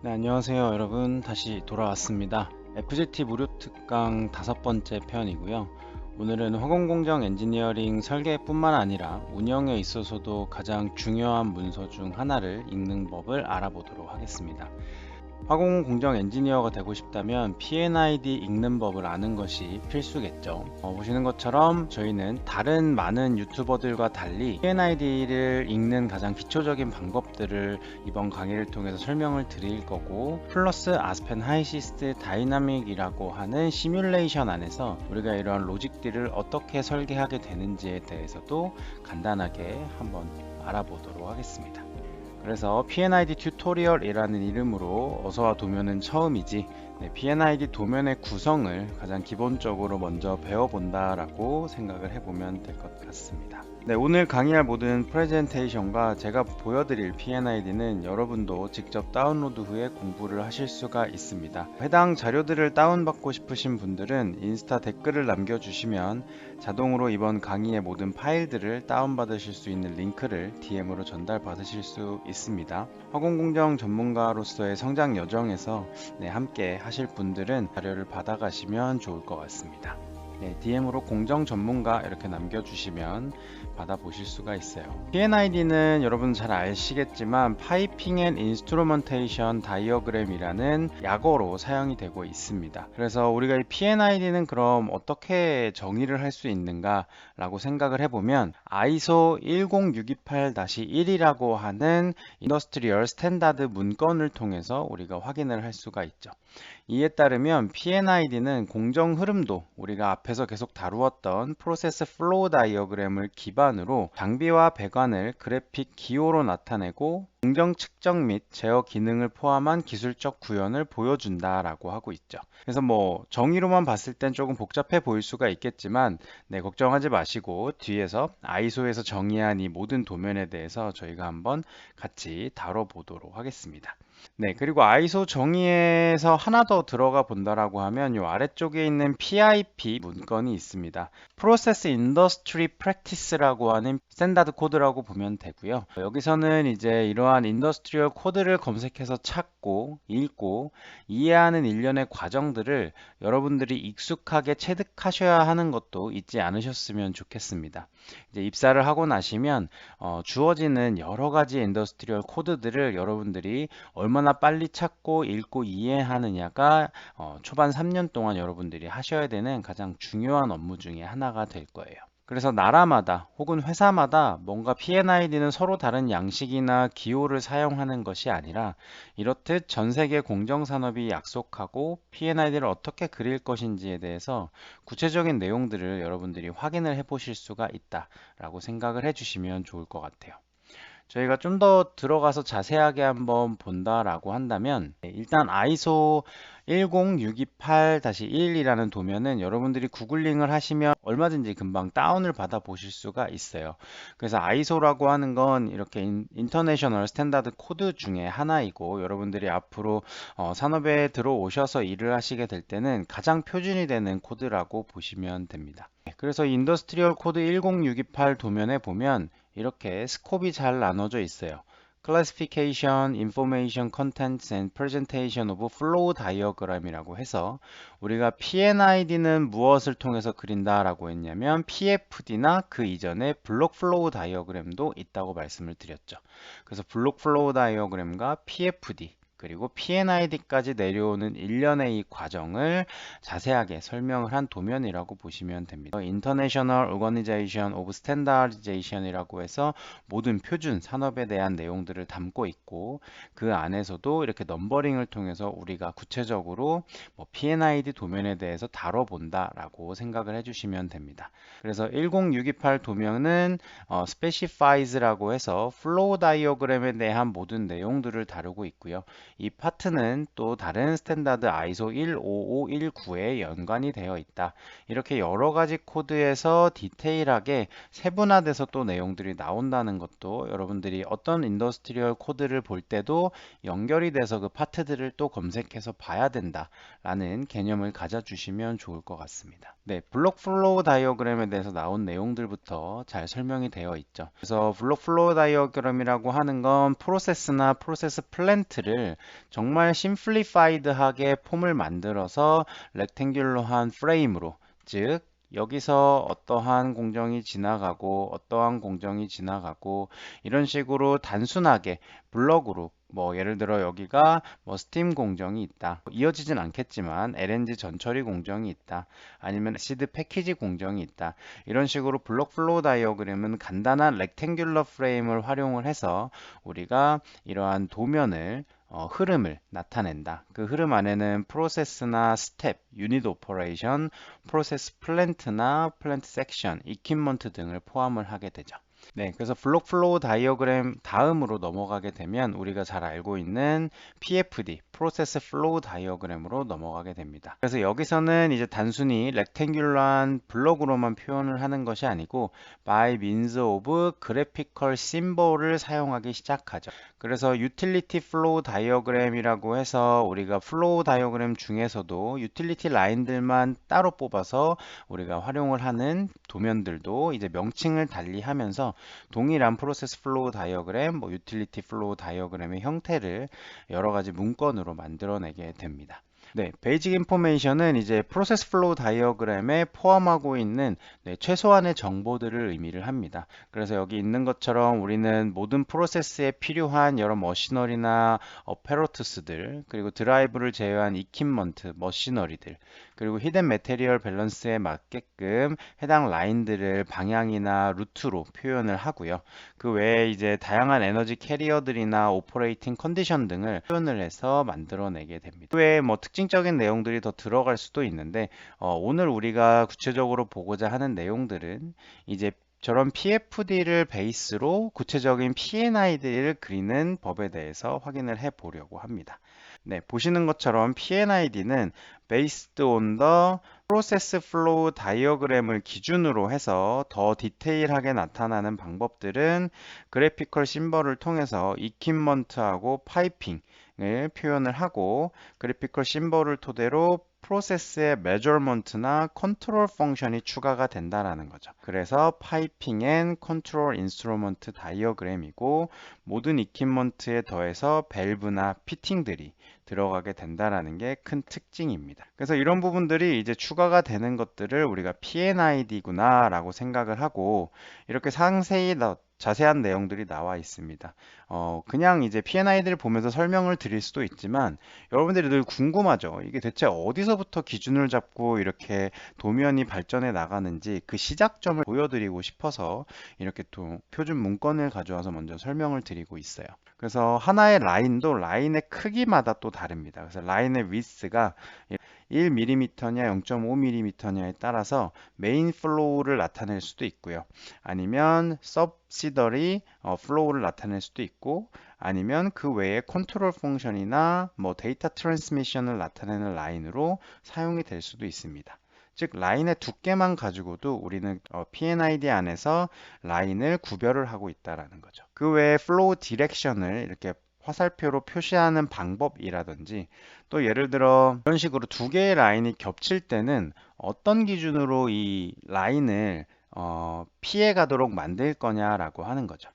네, 안녕하세요 여러분. 다시 돌아왔습니다. FGT 무료 특강 5번째 편이고요. 오늘은 화공공정 엔지니어링 설계뿐만 아니라 운영에 있어서도 가장 중요한 문서 중 하나를 읽는 법을 알아보도록 하겠습니다. 화공공정 엔지니어가 되고 싶다면 P&ID 읽는 법을 아는 것이 필수겠죠. 보시는 것처럼 저희는 다른 많은 유튜버들과 달리 P&ID를 읽는 가장 기초적인 방법들을 이번 강의를 통해서 설명을 드릴 거고, 플러스 아스펜 하이시스트 다이나믹이라고 하는 시뮬레이션 안에서 우리가 이러한 로직들을 어떻게 설계하게 되는지에 대해서도 간단하게 한번 알아보도록 하겠습니다. 그래서 P&ID 튜토리얼이라는 이름으로 어서와 도면은 처음이지, P&ID 도면의 구성을 가장 기본적으로 먼저 배워본다라고 생각을 해보면 될 것 같습니다. 네, 오늘 강의할 모든 프레젠테이션과 제가 보여드릴 P&ID는 여러분도 직접 다운로드 후에 공부를 하실 수가 있습니다. 해당 자료들을 다운받고 싶으신 분들은 인스타 댓글을 남겨주시면 자동으로 이번 강의의 모든 파일들을 다운받으실 수 있는 링크를 DM으로 전달받으실 수 있습니다. 화공공정 전문가로서의 성장 여정에서 함께 하실 분들은 자료를 받아가시면 좋을 것 같습니다. DM으로 공정 전문가 이렇게 남겨주시면 받아보실 수가 있어요. P&ID는 여러분 잘 아시겠지만 파이핑 앤 인스트루먼테이션 다이어그램이라는 약어로 사용이 되고 있습니다. 그래서 우리가 이 P&ID는 그럼 어떻게 정의를 할 수 있는가 라고 생각을 해보면, ISO 10628-1이라고 하는 인더스트리얼 스탠다드 문건을 통해서 우리가 확인을 할 수가 있죠. 이에 따르면 P&ID는 공정 흐름도 우리가 앞에서 계속 다루었던 프로세스 플로우 다이어그램을 기반으로 장비와 배관을 그래픽 기호로 나타내고 공정 측정 및 제어 기능을 포함한 기술적 구현을 보여준다라고 하고 있죠. 그래서 정의로만 봤을 땐 조금 복잡해 보일 수가 있겠지만, 걱정하지 마시고 뒤에서 ISO에서 정의한 이 모든 도면에 대해서 저희가 한번 같이 다뤄보도록 하겠습니다. 그리고 ISO 정의에서 하나 더 들어가 본다라고 하면 이 아래쪽에 있는 PIP 문건이 있습니다. Process Industry Practice라고 하는 스탠다드 코드라고 보면 되고요. 여기서는 이제 이러한 인더스트리얼 코드를 검색해서 찾고 읽고 이해하는 일련의 과정들을 여러분들이 익숙하게 체득하셔야 하는 것도 잊지 않으셨으면 좋겠습니다. 이제 입사를 하고 나시면 주어지는 여러 가지 인더스트리얼 코드들을 여러분들이 얼마나 빨리 찾고 읽고 이해하느냐가 초반 3년 동안 여러분들이 하셔야 되는 가장 중요한 업무 중에 하나가 될 거예요. 그래서 나라마다 혹은 회사마다 뭔가 P&ID는 서로 다른 양식이나 기호를 사용하는 것이 아니라, 이렇듯 전 세계 공정산업이 약속하고 P&ID를 어떻게 그릴 것인지에 대해서 구체적인 내용들을 여러분들이 확인을 해 보실 수가 있다라고 생각을 해 주시면 좋을 것 같아요. 저희가 좀 더 들어가서 자세하게 한번 본다라고 한다면, 일단 ISO 10628-1이라는 도면은 여러분들이 구글링을 하시면 얼마든지 금방 다운을 받아 보실 수가 있어요. 그래서 ISO라고 하는 건 이렇게 인터내셔널 스탠다드 코드 중에 하나이고, 여러분들이 앞으로 산업에 들어오셔서 일을 하시게 될 때는 가장 표준이 되는 코드라고 보시면 됩니다. 그래서 인더스트리얼 코드 10628 도면에 보면 이렇게 스콥이 잘 나눠져 있어요. Classification, Information, Contents and Presentation of Flow Diagram이라고 해서, 우리가 P&ID는 무엇을 통해서 그린다라고 했냐면 PFD나 그 이전에 블록 플로우 다이어그램도 있다고 말씀을 드렸죠. 그래서 블록 플로우 다이어그램과 PFD 그리고 P&ID까지 내려오는 일련의 이 과정을 자세하게 설명을 한 도면이라고 보시면 됩니다. International Organization of Standardization이라고 해서 모든 표준 산업에 대한 내용들을 담고 있고, 그 안에서도 이렇게 넘버링을 통해서 우리가 구체적으로 P&ID 도면에 대해서 다뤄본다라고 생각을 해주시면 됩니다. 그래서 10628 도면은 Specifies라고 해서 플로우 다이어그램에 대한 모든 내용들을 다루고 있고요. 이 파트는 또 다른 스탠다드 ISO 15519에 연관이 되어 있다. 이렇게 여러 가지 코드에서 디테일하게 세분화돼서 또 내용들이 나온다는 것도, 여러분들이 어떤 인더스트리얼 코드를 볼 때도 연결이 돼서 그 파트들을 또 검색해서 봐야 된다라는 개념을 가져주시면 좋을 것 같습니다. 블록 플로우 다이어그램에 대해서 나온 내용들부터 잘 설명이 되어 있죠. 그래서 블록 플로우 다이어그램이라고 하는 건 프로세스나 프로세스 플랜트를 정말 심플리파이드하게 폼을 만들어서 렉탱귤러한 프레임으로, 즉 여기서 어떠한 공정이 지나가고 어떠한 공정이 지나가고 이런 식으로 단순하게 블럭으로, 뭐 예를 들어 여기가 뭐 스팀 공정이 있다, 이어지진 않겠지만 LNG 전처리 공정이 있다, 아니면 시드 패키지 공정이 있다, 이런 식으로 블록 플로우 다이어그램은 간단한 렉탱귤러 프레임을 활용을 해서 우리가 이러한 도면을, 흐름을 나타낸다. 그 흐름 안에는 프로세스나 스텝, 유닛 오퍼레이션, 프로세스 플랜트나 플랜트 섹션, 이퀴먼트 등을 포함을 하게 되죠. 네, 그래서 블록 플로우 다이어그램 다음으로 넘어가게 되면 우리가 잘 알고 있는 PFD, 프로세스 플로우 다이어그램으로 넘어가게 됩니다. 그래서 여기서는 이제 단순히 렉탱귤러한 블록으로만 표현을 하는 것이 아니고 by means of graphical symbol을 사용하기 시작하죠. 그래서 유틸리티 플로우 다이어그램이라고 해서 우리가 플로우 다이어그램 중에서도 유틸리티 라인들만 따로 뽑아서 우리가 활용을 하는 도면들도 이제 명칭을 달리하면서 동일한 프로세스 플로우 다이어그램, 뭐 유틸리티 플로우 다이어그램의 형태를 여러 가지 문건으로 만들어내게 됩니다. 네, 베이직 인포메이션은 이제 프로세스 플로우 다이어그램에 포함하고 있는 최소한의 정보들을 의미를 합니다. 그래서 여기 있는 것처럼 우리는 모든 프로세스에 필요한 여러 머시너리나 어페러투스들, 그리고 드라이브를 제외한 이퀴먼트, 머시너리들, 그리고 히든 매테리얼 밸런스에 맞게끔 해당 라인들을 방향이나 루트로 표현을 하고요. 그 외에 이제 다양한 에너지 캐리어들이나 오퍼레이팅 컨디션 등을 표현을 해서 만들어내게 됩니다. 그 외에 뭐 특징적인 내용들이 더 들어갈 수도 있는데, 오늘 우리가 구체적으로 보고자 하는 내용들은 이제 저런 PFD를 베이스로 구체적인 P&ID를 그리는 법에 대해서 확인을 해 보려고 합니다. 네, 보시는 것처럼 P&ID는 based on the process flow diagram을 기준으로 해서 더 디테일하게 나타나는 방법들은 그래피컬 심벌을 통해서 이퀴먼트하고 파이핑을 표현을 하고, 그래피컬 심벌을 토대로 프로세스의 메저먼트나 컨트롤 펑션이 추가가 된다라는 거죠. 그래서 파이핑 앤 컨트롤 인스트루먼트 다이어그램이고, 모든 이퀴먼트에 더해서 밸브나 피팅들이 들어가게 된다라는 게 큰 특징입니다. 그래서 이런 부분들이 이제 추가가 되는 것들을 우리가 P&ID구나 라고 생각을 하고, 이렇게 상세히 자세한 내용들이 나와 있습니다. 그냥 이제 P&ID를 보면서 설명을 드릴 수도 있지만 여러분들이 늘 궁금하죠. 이게 대체 어디서부터 기준을 잡고 이렇게 도면이 발전해 나가는지 그 시작점을 보여드리고 싶어서 이렇게 또 표준 문건을 가져와서 먼저 설명을 드리고 있어요. 그래서 하나의 라인도 라인의 크기마다 또 다릅니다. 그래서 라인의 위스가 1mm냐 0.5mm냐에 따라서 메인 플로우를 나타낼 수도 있고요. 아니면 서브시더리 플로우를 나타낼 수도 있고, 아니면 그 외에 컨트롤 펑션이나 뭐 데이터 트랜스미션을 나타내는 라인으로 사용이 될 수도 있습니다. 즉 라인의 두께만 가지고도 우리는 P&ID 안에서 라인을 구별을 하고 있다라는 거죠. 그 외에 플로우 디렉션을 이렇게 화살표로 표시하는 방법이라든지, 또 예를 들어 이런 식으로 두 개의 라인이 겹칠 때는 어떤 기준으로 이 라인을 피해 가도록 만들 거냐라고 하는 거죠.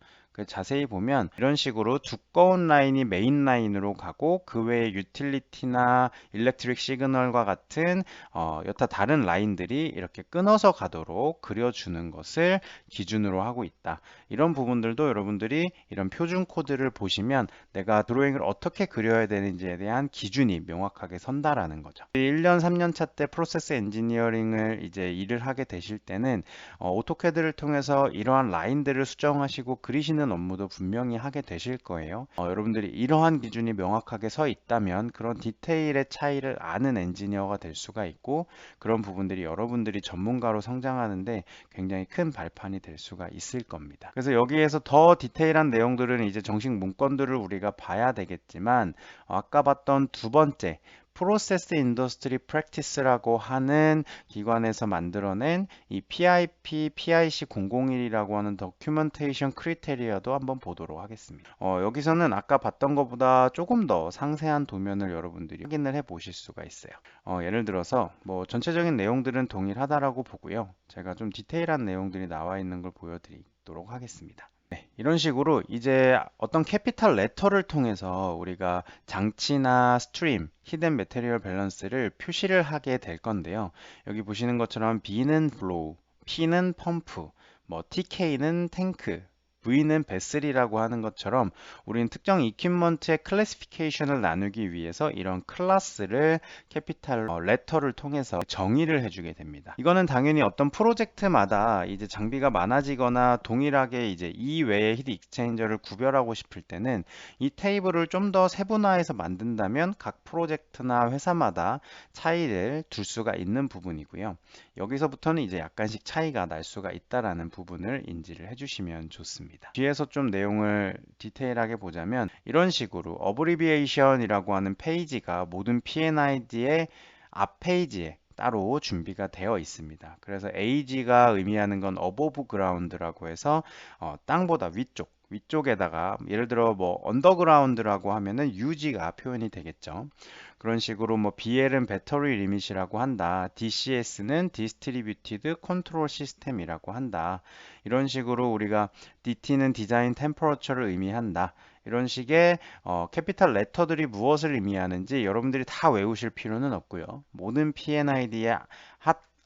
자세히 보면 이런 식으로 두꺼운 라인이 메인 라인으로 가고, 그 외에 유틸리티나 일렉트릭 시그널과 같은 여타 다른 라인들이 이렇게 끊어서 가도록 그려주는 것을 기준으로 하고 있다. 이런 부분들도 여러분들이 이런 표준 코드를 보시면 내가 드로잉을 어떻게 그려야 되는지에 대한 기준이 명확하게 선다라는 거죠. 1년, 3년 차 때 프로세스 엔지니어링을 이제 일을 하게 되실 때는 오토캐드를 통해서 이러한 라인들을 수정하시고 그리시는 업무도 분명히 하게 되실 거예요. 여러분들이 이러한 기준이 명확하게 서 있다면 그런 디테일의 차이를 아는 엔지니어가 될 수가 있고, 그런 부분들이 여러분들이 전문가로 성장하는데 굉장히 큰 발판이 될 수가 있을 겁니다. 그래서 여기에서 더 디테일한 내용들은 이제 정식 문건들을 우리가 봐야 되겠지만, 아까 봤던 두 번째 프로세스 인더스트리 프랙티스라고 하는 기관에서 만들어낸 이 PIP, PIC 001이라고 하는 도큐멘테이션 크리테리아도 한번 보도록 하겠습니다. 여기서는 아까 봤던 것보다 조금 더 상세한 도면을 여러분들이 확인을 해 보실 수가 있어요. 예를 들어서 뭐 전체적인 내용들은 동일하다라고 보고요. 제가 좀 디테일한 내용들이 나와 있는 걸 보여드리도록 하겠습니다. 네, 이런 식으로 이제 어떤 캐피탈 레터를 통해서 우리가 장치나 스트림, 히든 매테리얼 밸런스를 표시를 하게 될 건데요. 여기 보시는 것처럼 B는 플로우, P는 펌프, 뭐 TK는 탱크, V는 베슬이라고 하는 것처럼 우리는 특정 이퀴먼트의 클래시피케이션을 나누기 위해서 이런 클래스를 캐피탈 레터를 통해서 정의를 해주게 됩니다. 이거는 당연히 어떤 프로젝트마다 이제 장비가 많아지거나 동일하게 이제 이 외의 히트 익스체인저를 구별하고 싶을 때는 이 테이블을 좀 더 세분화해서 만든다면 각 프로젝트나 회사마다 차이를 둘 수가 있는 부분이고요. 여기서부터는 이제 약간씩 차이가 날 수가 있다라는 부분을 인지를 해주시면 좋습니다. 뒤에서 좀 내용을 디테일하게 보자면 이런 식으로 어브리비에이션이라고 하는 페이지가 모든 P&ID의 앞 페이지에 따로 준비가 되어 있습니다. 그래서 AG가 의미하는 건 above ground라고 해서 땅보다 위쪽에다가 예를 들어 뭐 언더그라운드라고 하면은 UG가 표현이 되겠죠. 그런 식으로 뭐 BL은 배터리 리밋이라고 한다. DCS는 디스트리뷰티드 컨트롤 시스템이라고 한다. 이런 식으로 우리가 DT는 디자인 템퍼러처를 의미한다. 이런 식의 캐피탈 레터들이 무엇을 의미하는지 여러분들이 다 외우실 필요는 없고요. 모든 P&ID의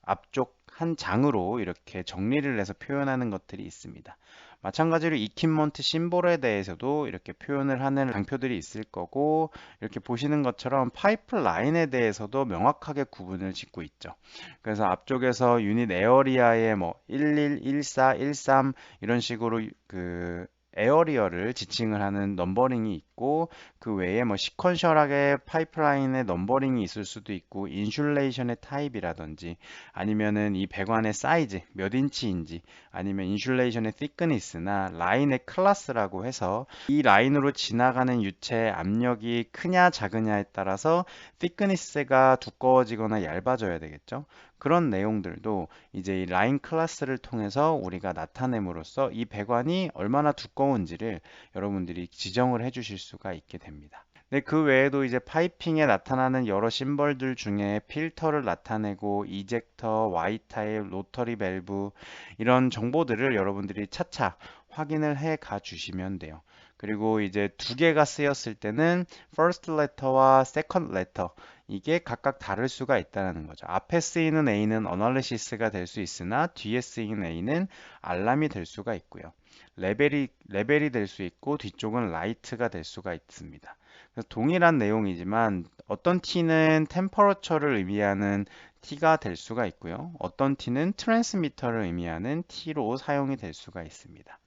앞쪽 한 장으로 이렇게 정리를 해서 표현하는 것들이 있습니다. 마찬가지로 이퀴먼트 심볼에 대해서도 이렇게 표현을 하는 장표들이 있을 거고 이렇게 보시는 것처럼 파이프라인에 대해서도 명확하게 구분을 짓고 있죠. 그래서 앞쪽에서 유닛 에어리아에 뭐 11, 14, 13 이런 식으로 그 에어리어를 지칭을 하는 넘버링이 있고 그 외에 뭐 시퀀셜하게 파이프라인의 넘버링이 있을 수도 있고 인슐레이션의 타입이라든지 아니면은 이 배관의 사이즈 몇 인치인지 아니면 인슐레이션의 thickness나 라인의 클래스라고 해서 이 라인으로 지나가는 유체의 압력이 크냐 작으냐에 따라서 thickness가 두꺼워지거나 얇아져야 되겠죠. 그런 내용들도 이제 이 라인 클래스를 통해서 우리가 나타냄으로써 이 배관이 얼마나 두꺼운지를 여러분들이 지정을 해 주실 수가 있게 됩니다. 네, 그 외에도 이제 파이핑에 나타나는 여러 심벌들 중에 필터를 나타내고 이젝터, Y타입, 로터리 밸브 이런 정보들을 여러분들이 차차 확인을 해 가 주시면 돼요. 그리고 이제 두 개가 쓰였을 때는 first letter와 second letter 이게 각각 다를 수가 있다는 거죠. 앞에 쓰이는 A는 어널리시스가 될 수 있으나 뒤에 쓰이는 A는 알람이 될 수가 있고요. 레벨이 될 수 있고 뒤쪽은 라이트가 될 수가 있습니다. 그래서 동일한 내용이지만 어떤 T는 템퍼러처를 의미하는 T가 될 수가 있고요. 어떤 T는 트랜스미터를 의미하는 T로 사용이 될 수가 있습니다.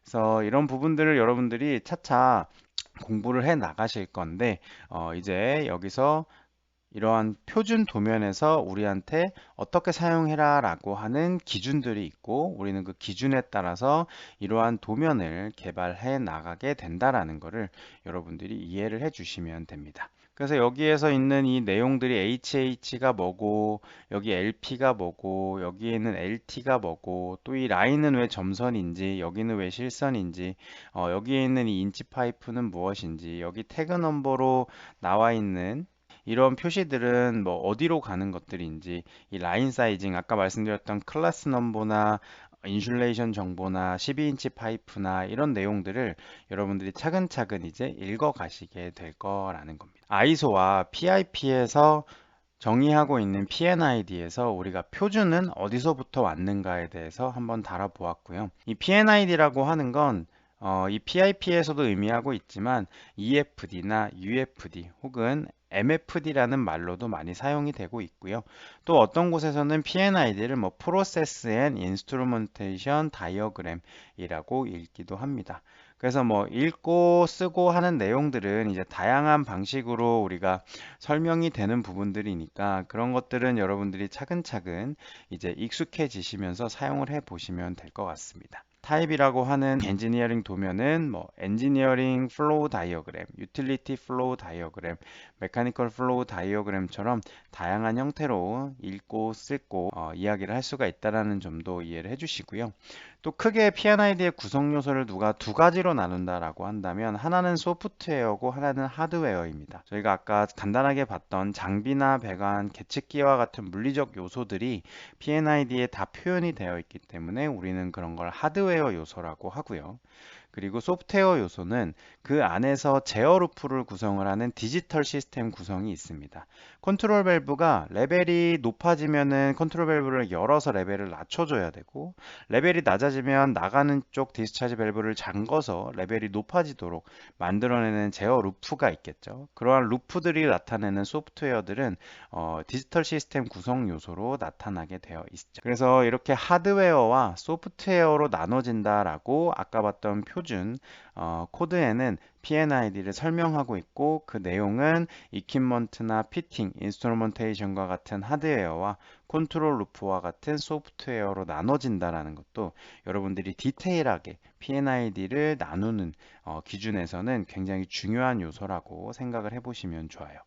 그래서 이런 부분들을 여러분들이 차차 공부를 해 나가실 건데 이제 여기서 이러한 표준 도면에서 우리한테 어떻게 사용해라 라고 하는 기준들이 있고 우리는 그 기준에 따라서 이러한 도면을 개발해 나가게 된다라는 것을 여러분들이 이해를 해 주시면 됩니다. 그래서 여기에서 있는 이 내용들이 HH가 뭐고 여기 LP가 뭐고 여기에는 LT가 뭐고 또 이 라인은 왜 점선인지 여기는 왜 실선인지 여기에 있는 이 인치 파이프는 무엇인지 여기 태그 넘버로 나와 있는 이런 표시들은 뭐 어디로 가는 것들인지 이 라인 사이징 아까 말씀드렸던 클래스 넘버나 인슐레이션 정보나 12인치 파이프나 이런 내용들을 여러분들이 차근차근 이제 읽어 가시게 될 거라는 겁니다. 아이소와 PIP에서 정의하고 있는 P&ID에서 우리가 표준은 어디서부터 왔는가에 대해서 한번 다뤄보았고요. 이 P&ID라고 하는 건 이 PIP에서도 의미하고 있지만 EFD나 UFD 혹은 MFD라는 말로도 많이 사용이 되고 있고요. 또 어떤 곳에서는 P&ID를 뭐 Process and Instrumentation Diagram이라고 읽기도 합니다. 그래서 뭐 읽고 쓰고 하는 내용들은 이제 다양한 방식으로 우리가 설명이 되는 부분들이니까 그런 것들은 여러분들이 차근차근 이제 익숙해지시면서 사용을 해 보시면 될 것 같습니다. 타입이라고 하는 엔지니어링 도면은 뭐 엔지니어링 플로우 다이어그램, 유틸리티 플로우 다이어그램, 메카니컬 플로우 다이어그램처럼 다양한 형태로 읽고 쓰고 이야기를 할 수가 있다는 점도 이해를 해주시고요. 또 크게 P&ID의 구성 요소를 누가 두 가지로 나눈다라고 한다면 하나는 소프트웨어고 하나는 하드웨어입니다. 저희가 아까 간단하게 봤던 장비나 배관, 계측기와 같은 물리적 요소들이 P&ID에 다 표현이 되어 있기 때문에 우리는 그런 걸 하드웨어 하드웨어 요소라고 하고요. 그리고 소프트웨어 요소는 그 안에서 제어 루프를 구성을 하는 디지털 시스템 구성이 있습니다. 컨트롤 밸브가 레벨이 높아지면은 컨트롤 밸브를 열어서 레벨을 낮춰줘야 되고, 레벨이 낮아지면 나가는 쪽 디스차지 밸브를 잠궈서 레벨이 높아지도록 만들어내는 제어 루프가 있겠죠. 그러한 루프들이 나타내는 소프트웨어들은 디지털 시스템 구성 요소로 나타나게 되어 있죠. 그래서 이렇게 하드웨어와 소프트웨어로 나눠진다라고 아까 봤던 표준 코드에는 P&ID를 설명하고 있고, 그 내용은 이퀴먼트나 피팅, 인스트루먼테이션과 같은 하드웨어와 컨트롤 루프와 같은 소프트웨어로 나눠진다라는 것도 여러분들이 디테일하게 P&ID를 나누는 기준에서는 굉장히 중요한 요소라고 생각을 해보시면 좋아요.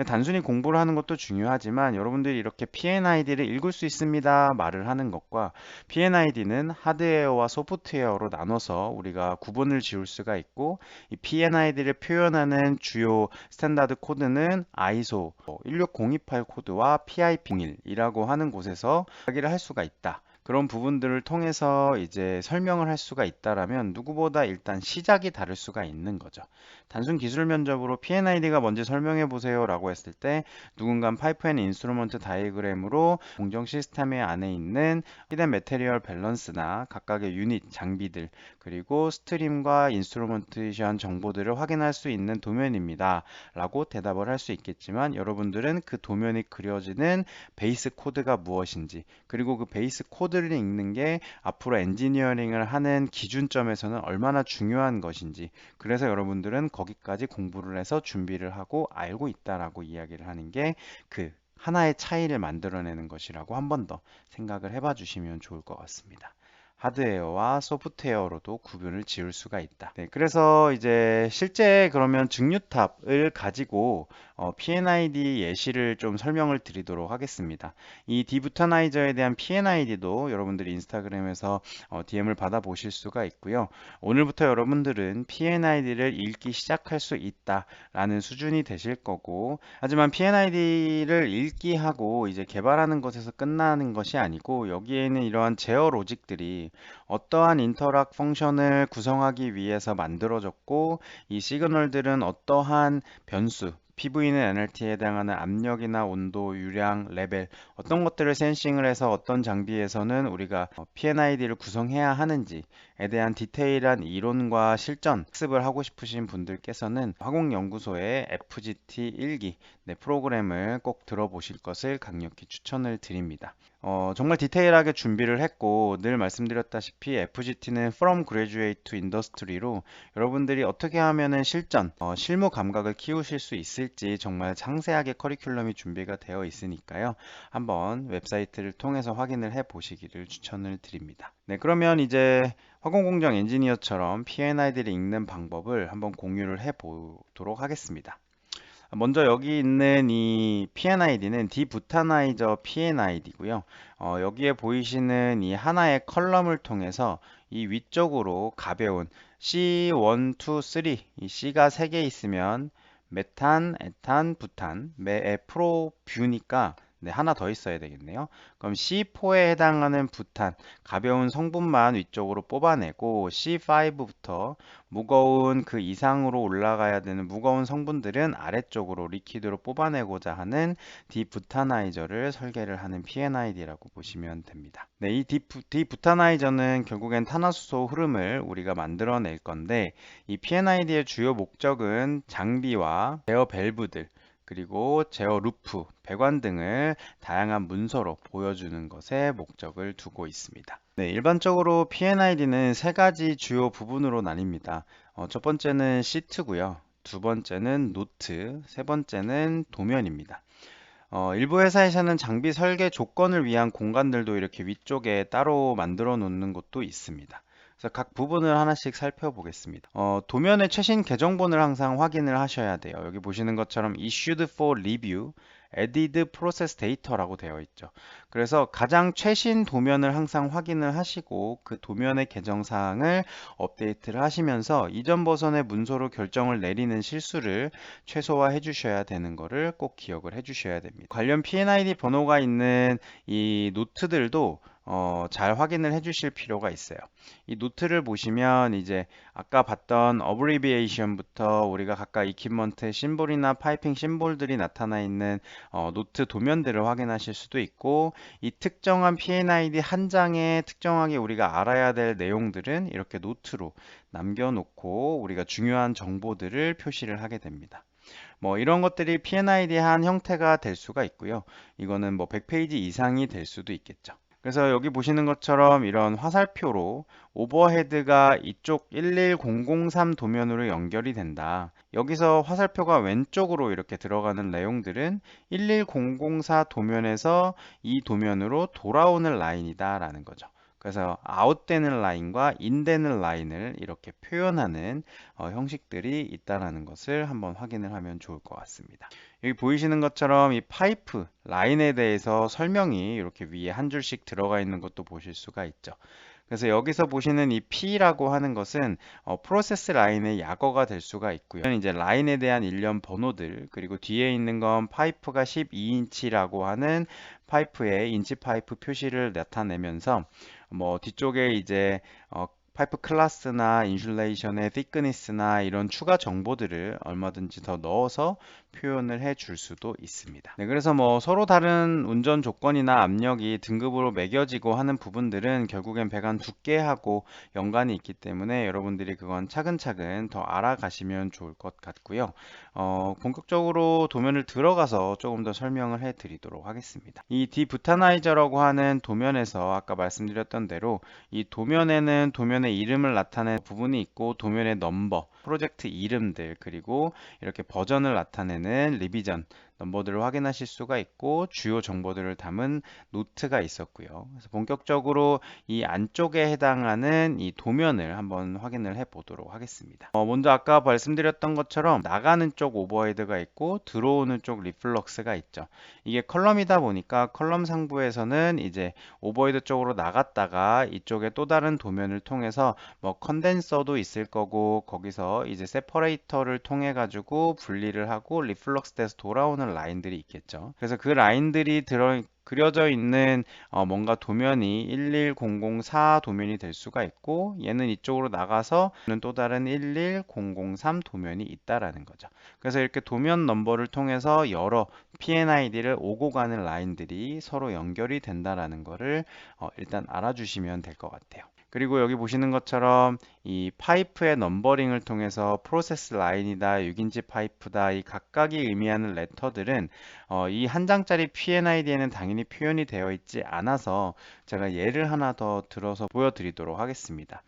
단순히 공부를 하는 것도 중요하지만 여러분들이 이렇게 P&ID를 읽을 수 있습니다 말을 하는 것과 P&ID는 하드웨어와 소프트웨어로 나눠서 우리가 구분을 지을 수가 있고, 이 P&ID를 표현하는 주요 스탠다드 코드는 ISO 16028 코드와 PIP01이라고 하는 곳에서 이야기를 할 수가 있다. 그런 부분들을 통해서 이제 설명을 할 수가 있다라면 누구보다 일단 시작이 다를 수가 있는 거죠. 단순 기술 면접으로 P&ID가 뭔지 설명해 보세요 라고 했을 때 누군가 파이프 앤 인스트루먼트 다이그램으로 공정 시스템의 안에 있는 히든 매테리얼 밸런스나 각각의 유닛, 장비들, 그리고 스트림과 인스트루먼테이션 정보들을 확인할 수 있는 도면입니다 라고 대답을 할 수 있겠지만, 여러분들은 그 도면이 그려지는 베이스 코드가 무엇인지, 그리고 그 베이스 코드를 읽는 게 앞으로 엔지니어링을 하는 기준점에서는 얼마나 중요한 것인지, 그래서 여러분들은 거기까지 공부를 해서 준비를 하고 알고 있다라고 이야기를 하는 게 그 하나의 차이를 만들어내는 것이라고 한 번 더 생각을 해봐 주시면 좋을 것 같습니다. 하드웨어와 소프트웨어로도 구분을 지을 수가 있다. 네, 그래서 이제 실제 그러면 증류탑을 가지고 P&ID 예시를 좀 설명을 드리도록 하겠습니다. 이 디부타나이저에 대한 P&ID도 여러분들이 인스타그램에서 DM을 받아 보실 수가 있고요. 오늘부터 여러분들은 P&ID를 읽기 시작할 수 있다라는 수준이 되실 거고, 하지만 P&ID를 읽기 하고 이제 개발하는 것에서 끝나는 것이 아니고, 여기에는 이러한 제어 로직들이 어떠한 인터락 펑션을 구성하기 위해서 만들어졌고, 이 시그널들은 어떠한 변수, PV는 NLT에 해당하는 압력이나 온도, 유량, 레벨, 어떤 것들을 센싱을 해서 어떤 장비에서는 우리가 P&ID를 구성해야 하는지에 대한 디테일한 이론과 실전 학습을 하고 싶으신 분들께서는 화공연구소의 FGT 1기 프로그램을 꼭 들어보실 것을 강력히 추천을 드립니다. 정말 디테일하게 준비를 했고, 늘 말씀드렸다시피 FGT는 From Graduate to Industry로 여러분들이 어떻게 하면은 실전, 실무 감각을 키우실 수 있을지 정말 상세하게 커리큘럼이 준비가 되어 있으니까요. 한번 웹사이트를 통해서 확인을 해 보시기를 추천을 드립니다. 네, 그러면 이제 화공공정 엔지니어처럼 P&ID를 읽는 방법을 한번 공유를 해 보도록 하겠습니다. 먼저 여기 있는 이 P&ID는 디부타나이저 P&ID고요. 여기에 보이시는 이 하나의 컬럼을 통해서 이 위쪽으로 가벼운 C1, 2, 3, 이 C가 3개 있으면 메탄, 에탄, 부탄, 매에 프로뷰니까 네, 하나 더 있어야 되겠네요. 그럼 C4에 해당하는 부탄, 가벼운 성분만 위쪽으로 뽑아내고 C5부터 무거운 그 이상으로 올라가야 되는 무거운 성분들은 아래쪽으로 리퀴드로 뽑아내고자 하는 디부타나이저를 설계를 하는 P&ID라고 보시면 됩니다. 네, 이 디부타나이저는 결국엔 탄화수소 흐름을 우리가 만들어낼 건데, 이 P&ID의 주요 목적은 장비와 제어 밸브들, 그리고 제어 루프, 배관 등을 다양한 문서로 보여주는 것에 목적을 두고 있습니다. 네, 일반적으로 P&ID는 세 가지 주요 부분으로 나뉩니다. 첫 번째는 시트고요. 두 번째는 노트, 세 번째는 도면입니다. 일부 회사에서는 장비 설계 조건을 위한 공간들도 이렇게 위쪽에 따로 만들어 놓는 곳도 있습니다. 그래서 각 부분을 하나씩 살펴보겠습니다. 도면의 최신 개정본을 항상 확인을 하셔야 돼요. 여기 보시는 것처럼 Issued for Review, Added Process Data라고 되어 있죠. 그래서 가장 최신 도면을 항상 확인을 하시고 그 도면의 개정 사항을 업데이트를 하시면서 이전 버전의 문서로 결정을 내리는 실수를 최소화해 주셔야 되는 것을 꼭 기억을 해 주셔야 됩니다. 관련 P&ID 번호가 있는 이 노트들도 잘 확인을 해 주실 필요가 있어요. 이 노트를 보시면 이제 아까 봤던 어브리비에이션부터 우리가 각각 이퀴먼트 심볼이나 파이핑 심볼들이 나타나 있는 노트 도면들을 확인하실 수도 있고, 이 특정한 P&ID 한 장에 특정하게 우리가 알아야 될 내용들은 이렇게 노트로 남겨놓고 우리가 중요한 정보들을 표시를 하게 됩니다. 뭐 이런 것들이 P&ID 한 형태가 될 수가 있고요. 이거는 뭐 100페이지 이상이 될 수도 있겠죠. 그래서 여기 보시는 것처럼 이런 화살표로 오버헤드가 이쪽 11003 도면으로 연결이 된다. 여기서 화살표가 왼쪽으로 이렇게 들어가는 내용들은 11004 도면에서 이 도면으로 돌아오는 라인이다 라는 거죠. 그래서 아웃되는 라인과 인되는 라인을 이렇게 표현하는 형식들이 있다라는 것을 한번 확인을 하면 좋을 것 같습니다. 여기 보이시는 것처럼 이 파이프 라인에 대해서 설명이 이렇게 위에 한 줄씩 들어가 있는 것도 보실 수가 있죠. 그래서 여기서 보시는 이 P라고 하는 것은 프로세스 라인의 약어가 될 수가 있고요. 이제 라인에 대한 일련 번호들, 그리고 뒤에 있는 건 파이프가 12인치라고 하는 파이프의 인치 파이프 표시를 나타내면서 뭐 뒤쪽에 이제 파이프 클래스나 인슐레이션의 thickness나 이런 추가 정보들을 얼마든지 더 넣어서 표현을 해 줄 수도 있습니다. 네, 그래서 뭐 서로 다른 운전 조건이나 압력이 등급으로 매겨지고 하는 부분들은 결국엔 배관 두께하고 연관이 있기 때문에 여러분들이 그건 차근차근 더 알아가시면 좋을 것 같고요. 본격적으로 도면을 들어가서 조금 더 설명을 해 드리도록 하겠습니다. 이 디부타나이저라고 하는 도면에서 아까 말씀드렸던 대로 이 도면에는 도면의 이름을 나타내는 부분이 있고, 도면의 넘버, 프로젝트 이름들, 그리고 이렇게 버전을 나타내는 리비전 넘버들을 확인하실 수가 있고, 주요 정보들을 담은 노트가 있었고요. 그래서 본격적으로 이 안쪽에 해당하는 이 도면을 한번 확인을 해 보도록 하겠습니다. 먼저 아까 말씀드렸던 것처럼 나가는 쪽 오버헤드가 있고 들어오는 쪽 리플럭스가 있죠. 이게 컬럼이다 보니까 컬럼 상부에서는 이제 오버헤드 쪽으로 나갔다가 이쪽에 또 다른 도면을 통해서 뭐 컨덴서도 있을 거고, 거기서 이제 세퍼레이터를 통해 가지고 분리를 하고 리플럭스 돼서 돌아오는 라인들이 있겠죠. 그래서 그 라인들이 그려져 있는 뭔가 도면이 11004 도면이 될 수가 있고, 얘는 이쪽으로 나가서 또 다른 11003 도면이 있다라는 거죠. 그래서 이렇게 도면 넘버를 통해서 여러 P&ID를 오고 가는 라인들이 서로 연결이 된다라는 거를 일단 알아주시면 될 것 같아요. 그리고 여기 보시는 것처럼 이 파이프의 넘버링을 통해서 프로세스 라인이다, 6인치 파이프다, 이 각각이 의미하는 레터들은 이 한 장짜리 P&ID에는 당연히 표현이 되어 있지 않아서 제가 예를 하나 더 들어서 보여드리도록 하겠습니다.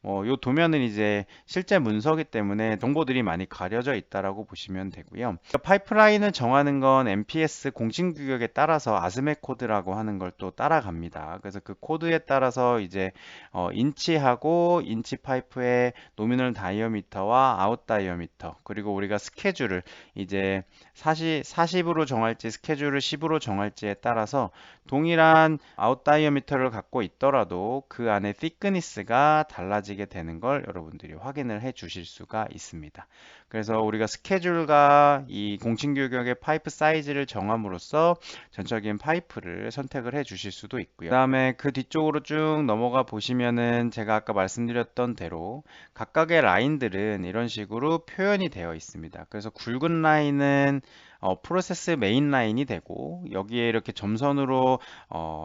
이 도면은 이제 실제 문서기 때문에 정보들이 많이 가려져 있다라고 보시면 되고요. 파이프라인을 정하는 건 MPS 공식 규격에 따라서 아스메 코드라고 하는 걸 또 따라갑니다. 그래서 그 코드에 따라서 이제 인치하고 인치 파이프의 노미널 다이어미터와 아웃 다이어미터, 그리고 우리가 스케줄을 이제 40으로 정할지 스케줄을 10으로 정할지에 따라서 동일한 아웃 다이어미터를 갖고 있더라도 그 안에 thickness가 달라지게 되는 걸 여러분들이 확인을 해 주실 수가 있습니다. 그래서 우리가 스케줄과 이 공식 규격의 파이프 사이즈를 정함으로써 전적인 파이프를 선택을 해 주실 수도 있고요. 그 다음에 그 뒤쪽으로 쭉 넘어가 보시면은 제가 아까 말씀드렸던 대로 각각의 라인들은 이런 식으로 표현이 되어 있습니다. 그래서 굵은 라인은 프로세스 메인 라인이 되고, 여기에 이렇게 점선으로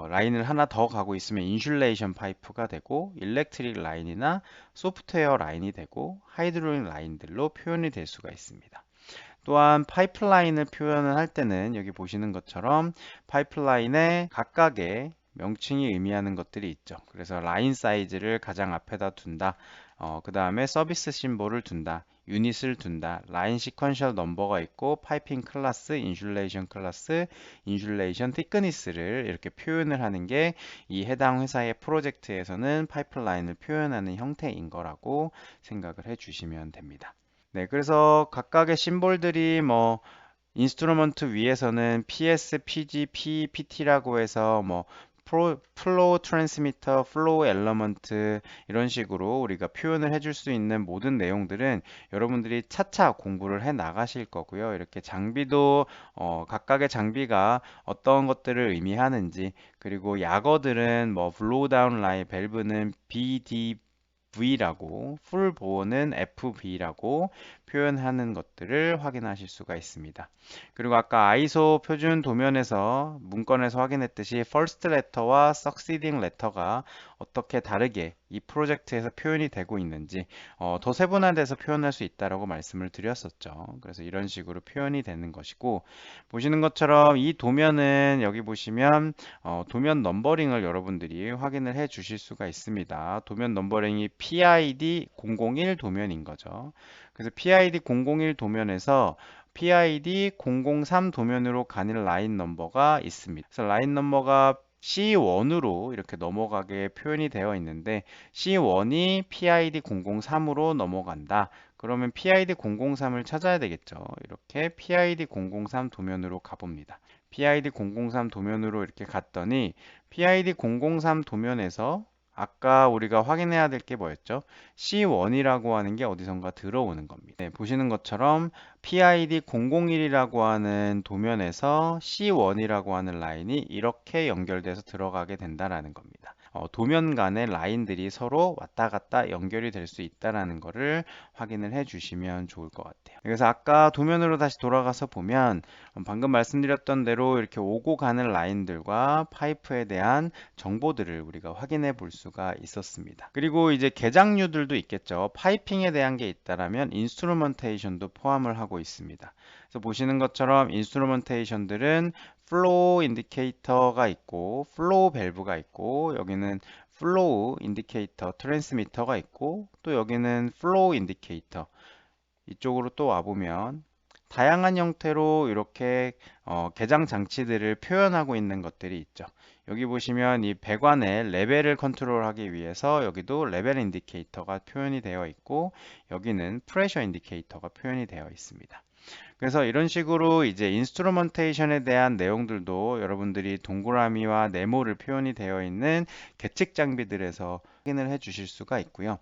라인을 하나 더 가고 있으면 인슐레이션 파이프가 되고, 일렉트릭 라인이나 소프트웨어 라인이 되고, 하이드롤릭 라인들로 표현이 될 수가 있습니다. 또한 파이프라인을 표현을 할 때는 여기 보시는 것처럼 파이프라인의 각각의 명칭이 의미하는 것들이 있죠. 그래서 라인 사이즈를 가장 앞에다 둔다. 그 다음에 서비스 심볼을 둔다. 유닛을 둔다. 라인 시퀀셜 넘버가 있고, 파이핑 클래스, 인슐레이션 클래스, 인슐레이션 티크니스를 이렇게 표현을 하는 게 이 해당 회사의 프로젝트에서는 파이프라인을 표현하는 형태인 거라고 생각을 해 주시면 됩니다. 네, 그래서 각각의 심볼들이 뭐 인스트루먼트 위에서는 PS, PG, PE, PT라고 해서 뭐 플로우 트랜스미터, 플로우 엘러먼트 이런 식으로 우리가 표현을 해줄 수 있는 모든 내용들은 여러분들이 차차 공부를 해 나가실 거고요. 이렇게 장비도 각각의 장비가 어떤 것들을 의미하는지, 그리고 약어들은 뭐 블로우 다운 라인 밸브는 BDV라고, 풀 보어는 FV라고 표현하는 것들을 확인하실 수가 있습니다. 그리고 아까 아이소 표준 도면에서 문건에서 확인했듯이 first letter와 succeeding letter가 어떻게 다르게 이 프로젝트에서 표현이 되고 있는지 더 세분화돼서 표현할 수 있다라고 말씀을 드렸었죠. 그래서 이런 식으로 표현이 되는 것이고, 보시는 것처럼 이 도면은 여기 보시면 도면 넘버링을 여러분들이 확인을 해 주실 수가 있습니다. 도면 넘버링이 PID 001 도면인 거죠. 그래서 PID 001 도면에서 PID 003 도면으로 가는 라인 넘버가 있습니다. 그래서 라인 넘버가 C1으로 이렇게 넘어가게 표현이 되어 있는데, C1이 PID 003으로 넘어간다. 그러면 PID 003을 찾아야 되겠죠. 이렇게 PID 003 도면으로 가봅니다. PID 003 도면으로 이렇게 갔더니 PID 003 도면에서 아까 우리가 확인해야 될 게 뭐였죠? C1이라고 하는 게 어디선가 들어오는 겁니다. 네, 보시는 것처럼 PID 001이라고 하는 도면에서 C1이라고 하는 라인이 이렇게 연결돼서 들어가게 된다라는 겁니다. 도면 간의 라인들이 서로 왔다 갔다 연결이 될 수 있다라는 것을 확인을 해 주시면 좋을 것 같아요. 그래서 아까 도면으로 다시 돌아가서 보면 방금 말씀드렸던 대로 이렇게 오고 가는 라인들과 파이프에 대한 정보들을 우리가 확인해 볼 수가 있었습니다. 그리고 이제 개장류들도 있겠죠. 파이핑에 대한 게 있다라면 인스트루먼테이션도 포함을 하고 있습니다. 그래서 보시는 것처럼 인스트루먼테이션들은 플로우 인디케이터가 있고, 플로우 밸브가 있고, 여기는 플로우 인디케이터 트랜스미터가 있고, 또 여기는 플로우 인디케이터, 이쪽으로 또 와보면 다양한 형태로 이렇게 개장 장치들을 표현하고 있는 것들이 있죠. 여기 보시면 이 배관의 레벨을 컨트롤하기 위해서 여기도 레벨 인디케이터가 표현이 되어 있고, 여기는 프레셔 인디케이터가 표현이 되어 있습니다. 그래서 이런 식으로 이제 인스트루먼테이션에 대한 내용들도 여러분들이 동그라미와 네모를 표현이 되어 있는 계측 장비들에서 확인을 해 주실 수가 있고요.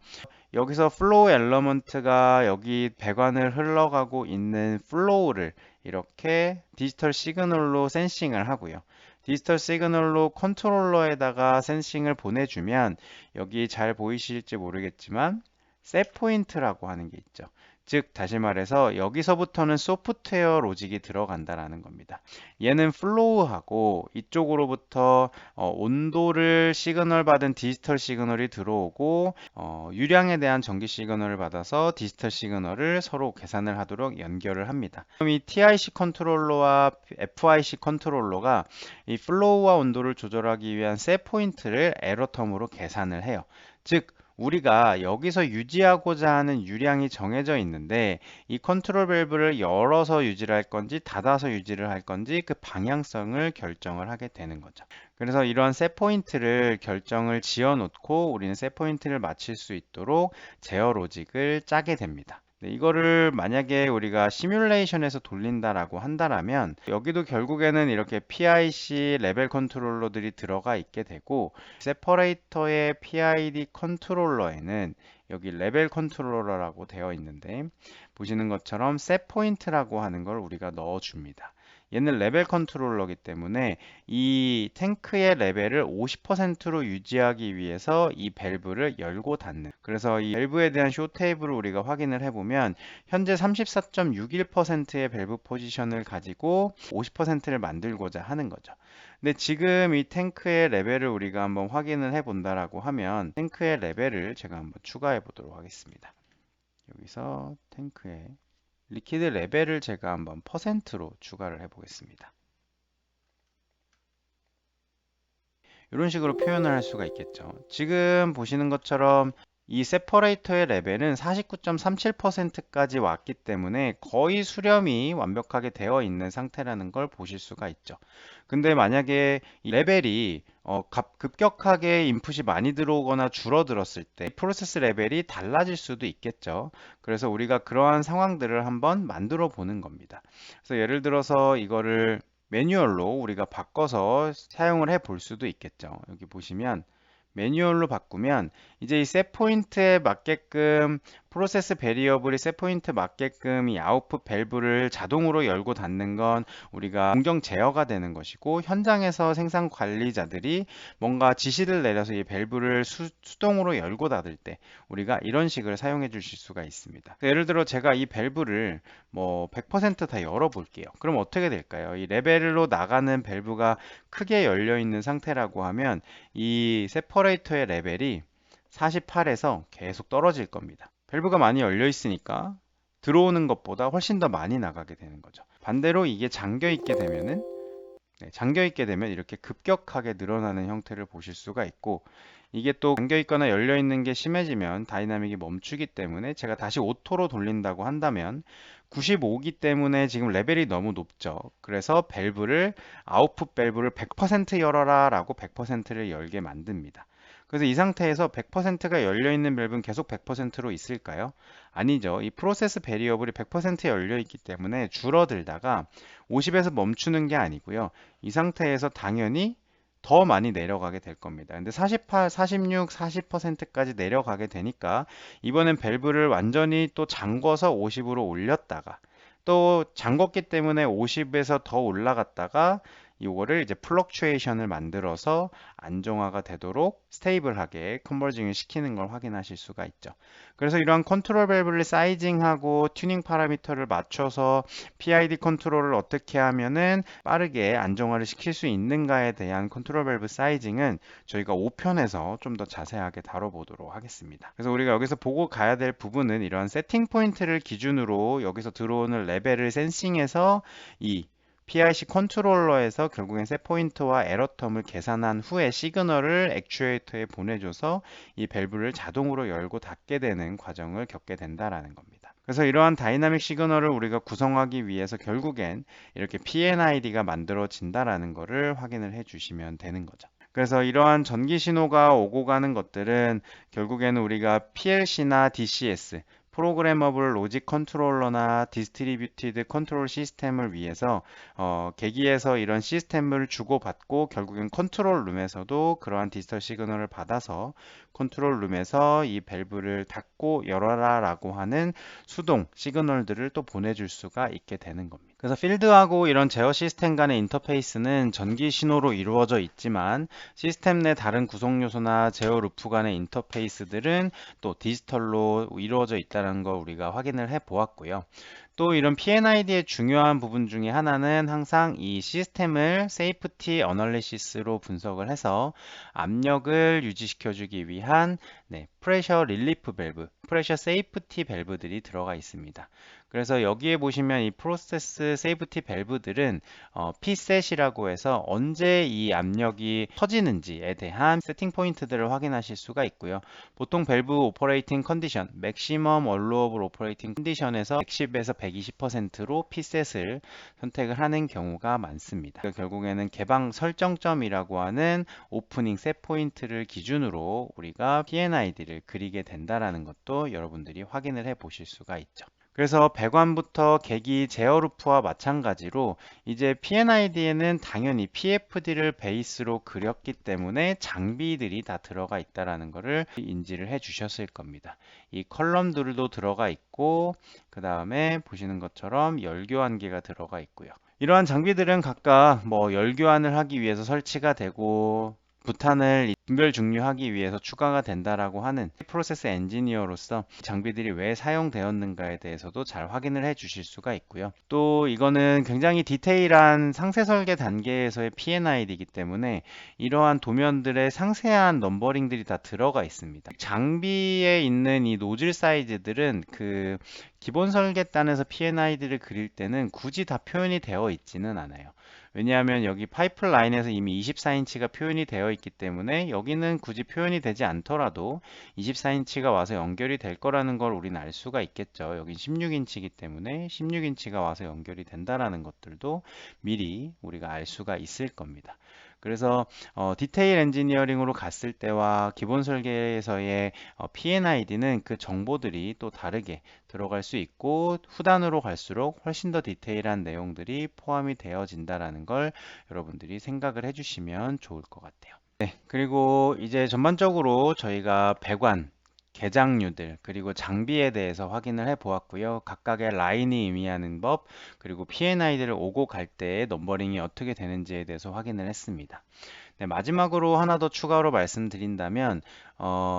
여기서 플로우 엘러먼트가 여기 배관을 흘러가고 있는 플로우를 이렇게 디지털 시그널로 센싱을 하고요. 디지털 시그널로 컨트롤러에다가 센싱을 보내주면 여기 잘 보이실지 모르겠지만 셋 포인트라고 하는 게 있죠. 즉 다시 말해서 여기서부터는 소프트웨어 로직이 들어간다라는 겁니다. 얘는 플로우하고 이쪽으로부터 온도를 시그널 받은 디지털 시그널이 들어오고 유량에 대한 전기 시그널을 받아서 디지털 시그널을 서로 계산을 하도록 연결을 합니다. 그럼 이 TIC 컨트롤러와 FIC 컨트롤러가 이 플로우와 온도를 조절하기 위한 셋 포인트를 에러 텀으로 계산을 해요. 즉 우리가 여기서 유지하고자 하는 유량이 정해져 있는데, 이 컨트롤 밸브를 열어서 유지를 할 건지 닫아서 유지를 할 건지 그 방향성을 결정을 하게 되는 거죠. 그래서 이러한 셋 포인트를 결정을 지어 놓고 우리는 셋 포인트를 맞출 수 있도록 제어 로직을 짜게 됩니다. 이거를 만약에 우리가 시뮬레이션에서 돌린다라고 한다면 여기도 결국에는 이렇게 PIC 레벨 컨트롤러들이 들어가 있게 되고, 세퍼레이터의 PID 컨트롤러에는 여기 레벨 컨트롤러라고 되어 있는데 보시는 것처럼 셋 포인트라고 하는 걸 우리가 넣어 줍니다. 얘는 레벨 컨트롤러이기 때문에 이 탱크의 레벨을 50%로 유지하기 위해서 이 밸브를 열고 닫는, 그래서 이 밸브에 대한 쇼 테이블을 우리가 확인을 해보면 현재 34.61%의 밸브 포지션을 가지고 50%를 만들고자 하는 거죠. 근데 지금 이 탱크의 레벨을 우리가 한번 확인을 해 본다라고 하면 탱크의 레벨을 제가 한번 추가해 보도록 하겠습니다. 여기서 탱크의 리퀴드 레벨을 제가 한번 퍼센트로 추가를 해 보겠습니다. 이런 식으로 표현을 할 수가 있겠죠. 지금 보시는 것처럼 이 세퍼레이터의 레벨은 49.37%까지 왔기 때문에 거의 수렴이 완벽하게 되어 있는 상태라는 걸 보실 수가 있죠. 근데 만약에 이 레벨이 급격하게 인풋이 많이 들어오거나 줄어들었을 때 프로세스 레벨이 달라질 수도 있겠죠. 그래서 우리가 그러한 상황들을 한번 만들어 보는 겁니다. 그래서 예를 들어서 이거를 매뉴얼로 우리가 바꿔서 사용을 해 볼 수도 있겠죠. 여기 보시면 매뉴얼로 바꾸면 이제 이 셋 포인트에 맞게끔 프로세스 베리어블이 셋 포인트 맞게끔 이 아웃풋 밸브를 자동으로 열고 닫는 건 우리가 공정 제어가 되는 것이고, 현장에서 생산 관리자들이 뭔가 지시를 내려서 이 밸브를 수동으로 열고 닫을 때 우리가 이런 식을 사용해 주실 수가 있습니다. 예를 들어 제가 이 밸브를 뭐 100% 열어 볼게요. 그럼 어떻게 될까요? 이 레벨로 나가는 밸브가 크게 열려 있는 상태라고 하면 이 세퍼레이터의 레벨이 48에서 계속 떨어질 겁니다. 밸브가 많이 열려 있으니까 들어오는 것보다 훨씬 더 많이 나가게 되는 거죠. 반대로 이게 잠겨 있게 되면은, 잠겨 있게 되면 이렇게 급격하게 늘어나는 형태를 보실 수가 있고, 이게 또 잠겨 있거나 열려 있는 게 심해지면 다이나믹이 멈추기 때문에, 제가 다시 오토로 돌린다고 한다면 95기 때문에 지금 레벨이 너무 높죠. 그래서 밸브를, 아웃풋 밸브를 100% 열어라 라고 100%를 열게 만듭니다. 그래서 이 상태에서 100%가 열려 있는 밸브는 계속 100%로 있을까요? 아니죠. 이 프로세스 베리어블이 100% 열려 있기 때문에 줄어들다가 50에서 멈추는 게 아니고요. 이 상태에서 당연히 더 많이 내려가게 될 겁니다. 근데 48, 46, 40%까지 내려가게 되니까 이번엔 밸브를 완전히 또 잠궈서 50으로 올렸다가, 또 잠궜기 때문에 50에서 더 올라갔다가 이거를 이제 플럭추에이션을 만들어서 안정화가 되도록 스테이블하게 컨버징을 시키는 걸 확인하실 수가 있죠. 그래서 이러한 컨트롤 밸브를 사이징하고 튜닝 파라미터를 맞춰서 PID 컨트롤을 어떻게 하면은 빠르게 안정화를 시킬 수 있는가에 대한 컨트롤 밸브 사이징은 저희가 5편에서 좀 더 자세하게 다뤄보도록 하겠습니다. 그래서 우리가 여기서 보고 가야 될 부분은 이러한 세팅 포인트를 기준으로 여기서 들어오는 레벨을 센싱해서 이 PIC 컨트롤러에서 결국엔 셋포인트와 에러텀을 계산한 후에 시그널을 액추에이터에 보내줘서 이 밸브를 자동으로 열고 닫게 되는 과정을 겪게 된다라는 겁니다. 그래서 이러한 다이나믹 시그널을 우리가 구성하기 위해서 결국엔 이렇게 PNID가 만들어진다라는 것을 확인을 해 주시면 되는 거죠. 그래서 이러한 전기 신호가 오고 가는 것들은 결국에는 우리가 PLC나 DCS, 프로그래머블 로직 컨트롤러나 디스트리뷰티드 컨트롤 시스템을 위해서 계기에서 이런 시스템을 주고받고 결국엔 컨트롤 룸에서도 그러한 디지털 시그널을 받아서 컨트롤 룸에서 이 밸브를 닫고 열어라 라고 하는 수동 시그널들을 또 보내줄 수가 있게 되는 겁니다. 그래서 필드하고 이런 제어 시스템 간의 인터페이스는 전기 신호로 이루어져 있지만, 시스템 내 다른 구성 요소나 제어 루프 간의 인터페이스들은 또 디지털로 이루어져 있다는 걸 우리가 확인을 해 보았고요. 또 이런 PNID의 중요한 부분 중에 하나는 항상 이 시스템을 세이프티 어널리시스로 분석을 해서 압력을 유지시켜 주기 위한 프레셔 릴리프 밸브, 프레셔 세이프티 밸브들이 들어가 있습니다. 그래서 여기에 보시면 이 프로세스 세이프티 밸브들은 P셋이라고 해서 언제 이 압력이 터지는지에 대한 세팅 포인트들을 확인하실 수가 있고요. 보통 밸브 오퍼레이팅 컨디션, 맥시멈 얼로어블 오퍼레이팅 컨디션에서 110에서 120%로 P셋을 선택을 하는 경우가 많습니다. 결국에는 개방 설정점이라고 하는 오프닝 셋 포인트를 기준으로 우리가 PNID를 그리게 된다라는 것도 여러분들이 확인을 해 보실 수가 있죠. 그래서 배관부터 계기 제어 루프와 마찬가지로 이제 PNID에는 당연히 PFD를 베이스로 그렸기 때문에 장비들이 다 들어가 있다라는 것을 인지를 해 주셨을 겁니다. 이 컬럼들도 들어가 있고, 그 다음에 보시는 것처럼 열교환기가 들어가 있고요. 이러한 장비들은 각각 뭐 열교환을 하기 위해서 설치가 되고, 부탄을 분별 중류하기 위해서 추가가 된다라고 하는 프로세스 엔지니어로서 장비들이 왜 사용되었는가에 대해서도 잘 확인을 해 주실 수가 있고요. 또 이거는 굉장히 디테일한 상세 설계 단계에서의 PNID이기 때문에 이러한 도면들의 상세한 넘버링들이 다 들어가 있습니다. 장비에 있는 이 노즐 사이즈들은 그 기본 설계단에서 PNID를 그릴 때는 굳이 다 표현이 되어 있지는 않아요. 왜냐하면 여기 파이프라인에서 이미 24인치가 표현이 되어 있기 때문에 여기는 굳이 표현이 되지 않더라도 24인치가 와서 연결이 될 거라는 걸 우리는 알 수가 있겠죠. 여긴 16인치이기 때문에 16인치가 와서 연결이 된다라는 것들도 미리 우리가 알 수가 있을 겁니다. 그래서 디테일 엔지니어링으로 갔을 때와 기본 설계에서의 P&ID는 그 정보들이 또 다르게 들어갈 수 있고 후단으로 갈수록 훨씬 더 디테일한 내용들이 포함이 되어진다라는 걸 여러분들이 생각을 해주시면 좋을 것 같아요. 네, 그리고 이제 전반적으로 저희가 배관, 개장류들, 그리고 장비에 대해서 확인을 해 보았고요. 각각의 라인이 의미하는 법, 그리고 P&ID를 오고 갈 때의 넘버링이 어떻게 되는지에 대해서 확인을 했습니다. 네, 마지막으로 하나 더 추가로 말씀드린다면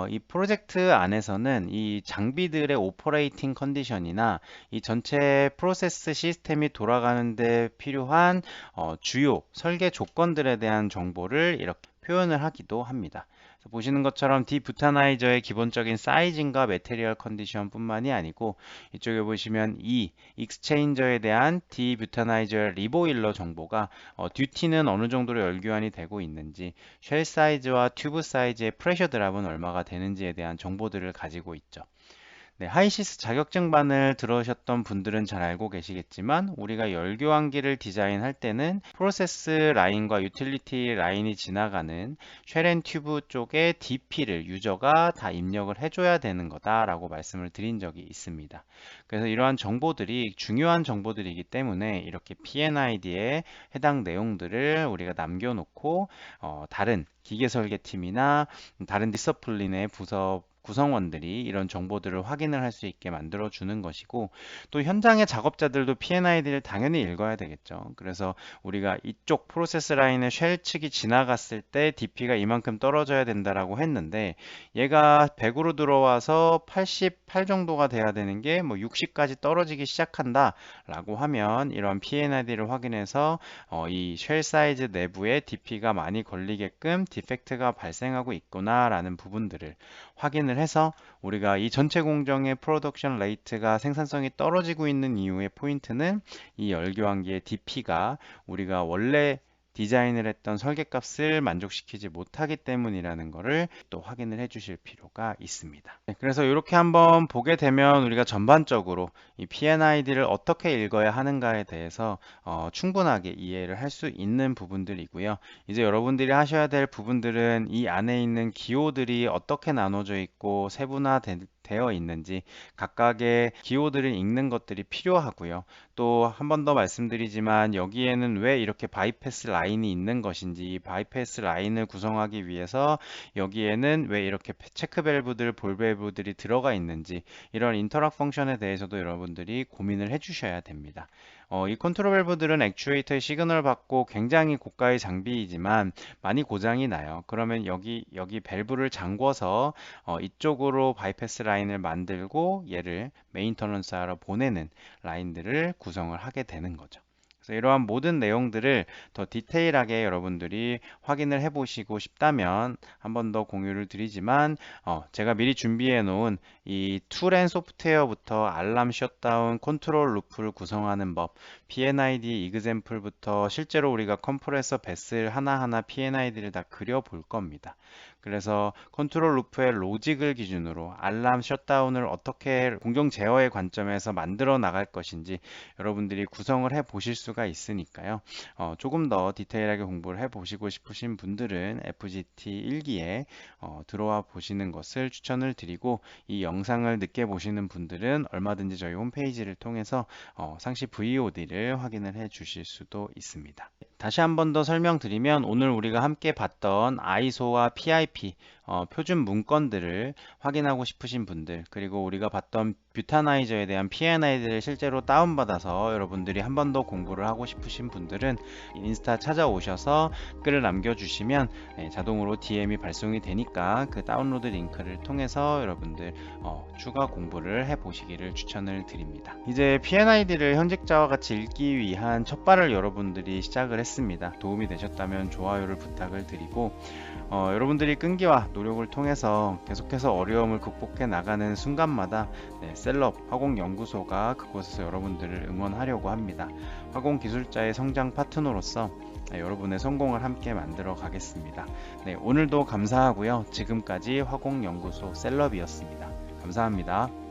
이 프로젝트 안에서는 이 장비들의 오퍼레이팅 컨디션이나 이 전체 프로세스 시스템이 돌아가는데 필요한 주요 설계 조건들에 대한 정보를 이렇게 표현을 하기도 합니다. 보시는 것처럼 디부타나이저의 기본적인 사이징과 매테리얼 컨디션 뿐만이 아니고 이쪽에 보시면 이 익스체인저에 대한 디부타나이저 리보일러 정보가 듀티는 어느 정도로 열교환이 되고 있는지, 쉘 사이즈와 튜브 사이즈의 프레셔 드랍은 얼마가 되는지에 대한 정보들을 가지고 있죠. 네, 하이시스 자격증반을 들으셨던 분들은 잘 알고 계시겠지만 우리가 열교환기를 디자인할 때는 프로세스 라인과 유틸리티 라인이 지나가는 쉘앤 튜브 쪽에 DP를 유저가 다 입력을 해줘야 되는 거다라고 말씀을 드린 적이 있습니다. 그래서 이러한 정보들이 중요한 정보들이기 때문에 이렇게 P&ID에 해당 내용들을 우리가 남겨놓고 다른 기계설계팀이나 다른 디서플린의 부서 구성원들이 이런 정보들을 확인을 할 수 있게 만들어 주는 것이고, 또 현장의 작업자들도 P&ID를 당연히 읽어야 되겠죠. 그래서 우리가 이쪽 프로세스 라인의 쉘 측이 지나갔을 때 DP가 이만큼 떨어져야 된다라고 했는데 얘가 100으로 들어와서 88 정도가 돼야 되는 게 뭐 60까지 떨어지기 시작한다 라고 하면 이런 P&ID를 확인해서 이 쉘 사이즈 내부에 DP가 많이 걸리게끔 디펙트가 발생하고 있구나 라는 부분들을 확인을 해서 우리가 이 전체 공정의 프로덕션 레이트가 생산성이 떨어지고 있는 이유의 포인트는 이 열교환기의 DP가 우리가 원래 디자인을 했던 설계값을 만족시키지 못하기 때문이라는 것을 또 확인을 해 주실 필요가 있습니다. 네, 그래서 이렇게 한번 보게 되면 우리가 전반적으로 이 P&ID를 어떻게 읽어야 하는가에 대해서 충분하게 이해를 할 수 있는 부분들이고요. 이제 여러분들이 하셔야 될 부분들은 이 안에 있는 기호들이 어떻게 나눠져 있고 세분화되어 있는지 각각의 기호들을 읽는 것들이 필요하고요. 또 한 번 더 말씀드리지만 여기에는 왜 이렇게 바이패스 라인이 있는 것인지, 바이패스 라인을 구성하기 위해서 여기에는 왜 이렇게 체크 밸브들, 볼 밸브들이 들어가 있는지 이런 인터락 펑션에 대해서도 여러분들이 고민을 해 주셔야 됩니다. 이 컨트롤 밸브들은 액추에이터의 시그널을 받고 굉장히 고가의 장비이지만 많이 고장이 나요. 그러면 여기 밸브를 잠궈서 이쪽으로 바이패스 라인을 만들고 얘를 메인터넌스 하러 보내는 라인들을 구성을 하게 되는 거죠. 그래서 이러한 모든 내용들을 더 디테일하게 여러분들이 확인을 해 보시고 싶다면 한 번 더 공유를 드리지만 제가 미리 준비해 놓은 이 툴 앤 소프트웨어부터 알람 셧다운 컨트롤 루프를 구성하는 법, P&ID 이그젬플부터 실제로 우리가 컴프레서 베슬 하나하나 P&ID를 다 그려 볼 겁니다. 그래서 컨트롤 루프의 로직을 기준으로 알람 셧다운을 어떻게 공정 제어의 관점에서 만들어 나갈 것인지 여러분들이 구성을 해 보실 수가 있으니까요. 조금 더 디테일하게 공부를 해 보시고 싶으신 분들은 FGT 1기에 들어와 보시는 것을 추천을 드리고, 이 영상을 늦게 보시는 분들은 얼마든지 저희 홈페이지를 통해서 상시 VOD를 확인을 해 주실 수도 있습니다. 다시 한 번 더 설명드리면 오늘 우리가 함께 봤던 ISO와 PIP 표준 문건들을 확인하고 싶으신 분들, 그리고 우리가 봤던 뷰타나이저에 대한 P&ID를 실제로 다운받아서 여러분들이 한 번 더 공부를 하고 싶으신 분들은 인스타 찾아오셔서 글을 남겨주시면 자동으로 DM이 발송이 되니까 그 다운로드 링크를 통해서 여러분들 추가 공부를 해보시기를 추천을 드립니다. 이제 P&ID를 현직자와 같이 읽기 위한 첫발을 여러분들이 시작을 했습니다. 도움이 되셨다면 좋아요를 부탁을 드리고, 여러분들이 끈기와 노력을 통해서 계속해서 어려움을 극복해 나가는 순간마다 셀럽 화공연구소가 그곳에서 여러분들을 응원하려고 합니다. 화공기술자의 성장 파트너로서 여러분의 성공을 함께 만들어 가겠습니다. 오늘도 감사하고요. 지금까지 화공연구소 셀럽이었습니다. 감사합니다.